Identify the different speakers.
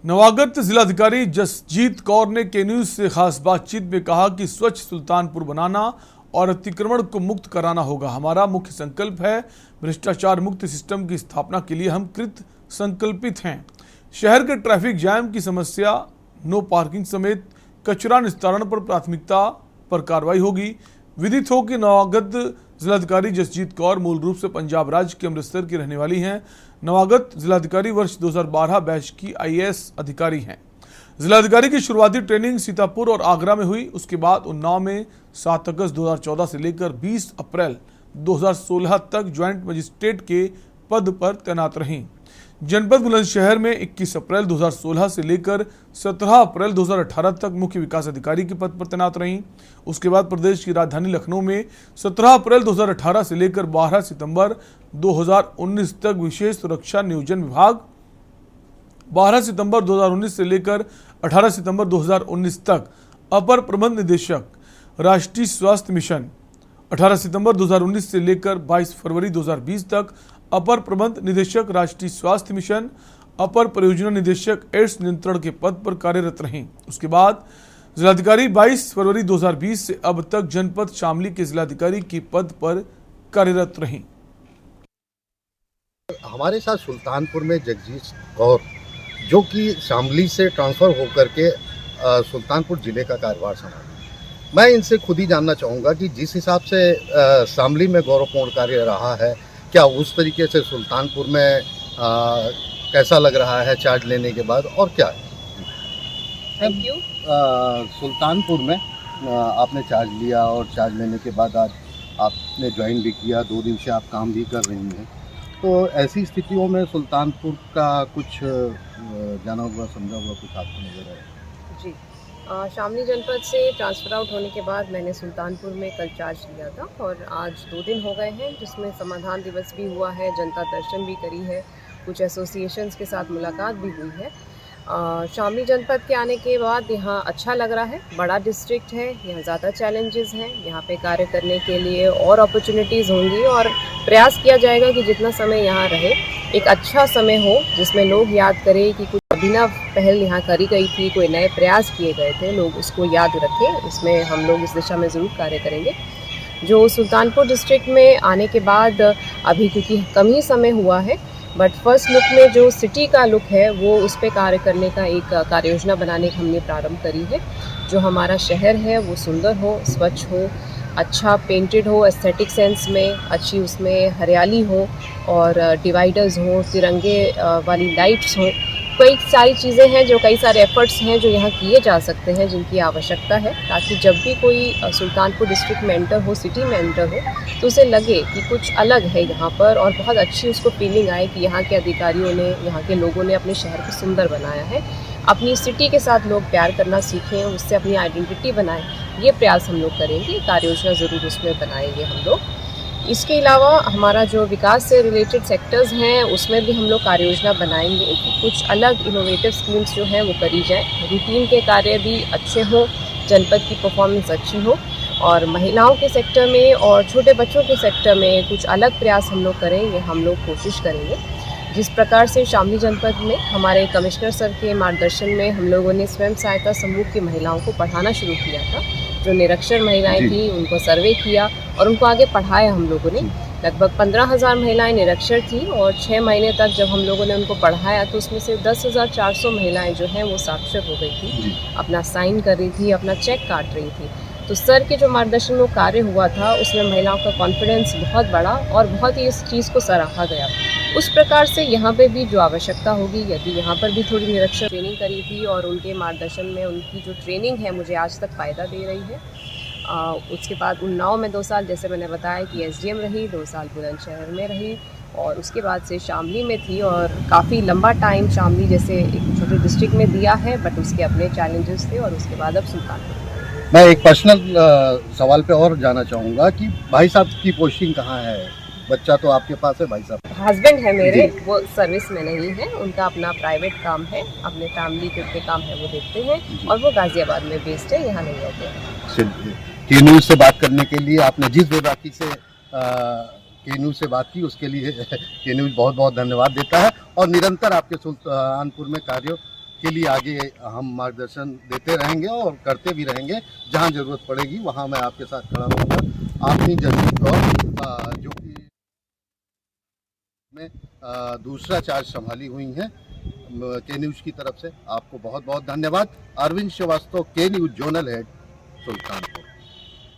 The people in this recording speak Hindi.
Speaker 1: नवागत जिलाधिकारी जसजीत कौर ने के न्यूज से खास बातचीत में कहा कि स्वच्छ सुल्तानपुर बनाना और अतिक्रमण को मुक्त कराना होगा। हमारा मुख्य संकल्प है। भ्रष्टाचार मुक्त सिस्टम की स्थापना के लिए हम कृत संकल्पित हैं। शहर के ट्रैफिक जैम की समस्या, नो पार्किंग समेत कचरा निस्तारण पर प्राथमिकता पर कार्रवाई होगी। विदित हो कि नवागत जिलाधिकारी जसजीत कौर मूल रूप से पंजाब राज्य के अमृतसर की रहने वाली हैं। नवागत जिलाधिकारी वर्ष 2012 बैच की IAS अधिकारी हैं। जिलाधिकारी की शुरुआती ट्रेनिंग सीतापुर और आगरा में हुई। उसके बाद उन्नाव में 7 अगस्त 2014 से लेकर 20 अप्रैल 2016 तक ज्वाइंट मजिस्ट्रेट के पद पर तैनात रहीं। जनपद बुलंदशहर में 21 अप्रैल 2016 से लेकर 17 अप्रैल 2018 तक मुख्य विकास अधिकारी के पद पर तैनात रहीं। उसके बाद प्रदेश की राजधानी लखनऊ में 17 अप्रैल 2018 से लेकर 12 सितंबर 2019 तक विशेष सुरक्षा नियोजन विभाग, 12 सितंबर 2019 से लेकर 18 सितंबर 2019 तक अपर प्रबंध निदेशक राष्ट्रीय स्वास्थ्य मिशन, 18 सितंबर 2019 से लेकर 22 फरवरी 2020 तक अपर प्रबंध निदेशक राष्ट्रीय स्वास्थ्य मिशन, अपर परियोजना निदेशक एड्स नियंत्रण के पद पर कार्यरत रहीं। उसके बाद जिलाधिकारी 22 फरवरी 2020 से अब तक जनपद शामली के जिलाधिकारी के पद पर कार्यरत रहीं।
Speaker 2: हमारे साथ सुल्तानपुर में जगजीत कौर, जो कि शामली से ट्रांसफ़र होकर के सुल्तानपुर ज़िले का कार्यभार संभाला। मैं इनसे खुद ही जानना चाहूँगा कि जिस हिसाब से शामली में गौरवपूर्ण कार्य रहा है, क्या उस तरीके से सुल्तानपुर में कैसा लग रहा है चार्ज लेने के बाद, और क्या है?
Speaker 3: Thank you.
Speaker 2: सुल्तानपुर में आपने चार्ज लिया और चार्ज लेने के बाद आज आपने ज्वाइन भी किया, 2 दिन से आप काम भी कर रही हैं, तो ऐसी स्थितियों में सुल्तानपुर का कुछ जाना हुआ समझा हुआ कुछ आपको नजर आया?
Speaker 3: जी, शामली जनपद से ट्रांसफ़र आउट होने के बाद मैंने सुल्तानपुर में कल चार्ज लिया था और आज 2 दिन हो गए हैं, जिसमें समाधान दिवस भी हुआ है, जनता दर्शन भी करी है, कुछ एसोसिएशंस के साथ मुलाकात भी हुई है। शामली जनपद के आने के बाद यहाँ अच्छा लग रहा है। बड़ा डिस्ट्रिक्ट है, यहाँ ज़्यादा चैलेंजेस हैं, यहाँ पे कार्य करने के लिए और अपॉर्चुनिटीज़ होंगी और प्रयास किया जाएगा कि जितना समय यहाँ रहे एक अच्छा समय हो, जिसमें लोग याद करें कि कुछ अभिनव पहल यहाँ करी गई थी, कोई नए प्रयास किए गए थे, लोग उसको याद रखें। इसमें हम लोग इस दिशा में ज़रूर कार्य करेंगे। जो सुल्तानपुर डिस्ट्रिक्ट में आने के बाद अभी क्योंकि कम ही समय हुआ है, बट फर्स्ट लुक में जो सिटी का लुक है वो उस पर कार्य करने का एक कार्य योजना बनाने का हमने प्रारंभ करी है। जो हमारा शहर है वो सुंदर हो, स्वच्छ हो, अच्छा पेंटेड हो, एस्थेटिक सेंस में अच्छी उसमें हरियाली हो और डिवाइडर्स हो, तिरंगे वाली लाइट्स हो। कई सारी चीज़ें हैं, जो कई सारे एफर्ट्स हैं जो यहाँ किए जा सकते हैं, जिनकी आवश्यकता है, ताकि जब भी कोई सुल्तानपुर डिस्ट्रिक्ट में एंटर हो, सिटी में एंटर हो, तो उसे लगे कि कुछ अलग है यहाँ पर और बहुत अच्छी उसको फीलिंग आए कि यहाँ के अधिकारियों ने, यहाँ के लोगों ने अपने शहर को सुंदर बनाया है। अपनी सिटी के साथ लोग प्यार करना सीखें, उससे अपनी आइडेंटिटी बनाएं। ये प्रयास हम लोग करेंगे, कार्य योजना ज़रूर उसमें बनाएंगे हम लोग। इसके अलावा हमारा जो विकास से रिलेटेड सेक्टर्स हैं उसमें भी हम लोग कार्य योजना बनाएंगे कि कुछ अलग इनोवेटिव स्कीम्स जो हैं वो करी जाएँ, रूटीन के कार्य भी अच्छे हों, जनपद की परफॉर्मेंस अच्छी हो और महिलाओं के सेक्टर में और छोटे बच्चों के सेक्टर में कुछ अलग प्रयास हम लोग करेंगे, हम लोग कोशिश करेंगे। जिस प्रकार से शामली जनपद में हमारे कमिश्नर सर के मार्गदर्शन में हम लोगों ने स्वयं सहायता समूह की महिलाओं को पढ़ाना शुरू किया था, जो निरक्षर महिलाएं थी उनको सर्वे किया और उनको आगे पढ़ाया हम लोगों ने। लगभग 15,000 महिलाएं निरक्षर थी और 6 महीने तक जब हम लोगों ने उनको पढ़ाया तो उसमें से 10,400 महिलाएं जो हैं वो साक्षर हो गई थी, अपना साइन कर रही थी, अपना चेक काट रही थी। तो सर के जो मार्गदर्शन में कार्य हुआ था उसमें महिलाओं का कॉन्फिडेंस बहुत बढ़ा और बहुत ही इस चीज़ को सराहा गया। उस प्रकार से यहाँ पे भी जो आवश्यकता होगी, यदि यहाँ पर भी थोड़ी निरक्षर ट्रेनिंग करी थी और उनके मार्गदर्शन में उनकी जो ट्रेनिंग है मुझे आज तक फ़ायदा दे रही है। उसके बाद उन्नाव में 2 साल, जैसे मैंने बताया कि SDM रही, 2 साल बुलंदशहर में रही और उसके बाद से शामली में थी और काफ़ी लंबा टाइम शामली जैसे एक छोटे डिस्ट्रिक्ट में दिया है, बट उसके अपने चैलेंजेस थे और उसके बाद अब सुल्तानपुर।
Speaker 2: मैं एक पर्सनल सवाल पे और जाना चाहूँगा कि भाई साहब की पोस्टिंग कहाँ है? बच्चा तो आपके पास है, भाई साहब
Speaker 3: हस्बैंड है मेरे, वो सर्विस में नहीं है, उनका अपना प्राइवेट काम है, अपने फैमिली के काम है वो देखते हैं और वो गाजियाबाद में बेस्ड है, यहाँ नहीं रहते हैं।
Speaker 2: के न्यूज़ से बात करने के लिए आपने जिस बेबाकी से के न्यूज़ से बात की उसके लिए के न्यूज़ बहुत बहुत धन्यवाद देता है और निरंतर आपके सुल्तानपुर में कार्यों के लिए आगे हम मार्गदर्शन देते रहेंगे और करते भी रहेंगे। जहां जरूरत पड़ेगी वहां मैं आपके साथ खड़ा रहूँगा। आपने जगजीत कौर जो कि में दूसरा चार्ज संभाली हुई हैं के न्यूज़ की तरफ से, आपको बहुत बहुत धन्यवाद। अरविंद श्रीवास्तव, के न्यूज़ जोनल हेड, सुल्तानपुर।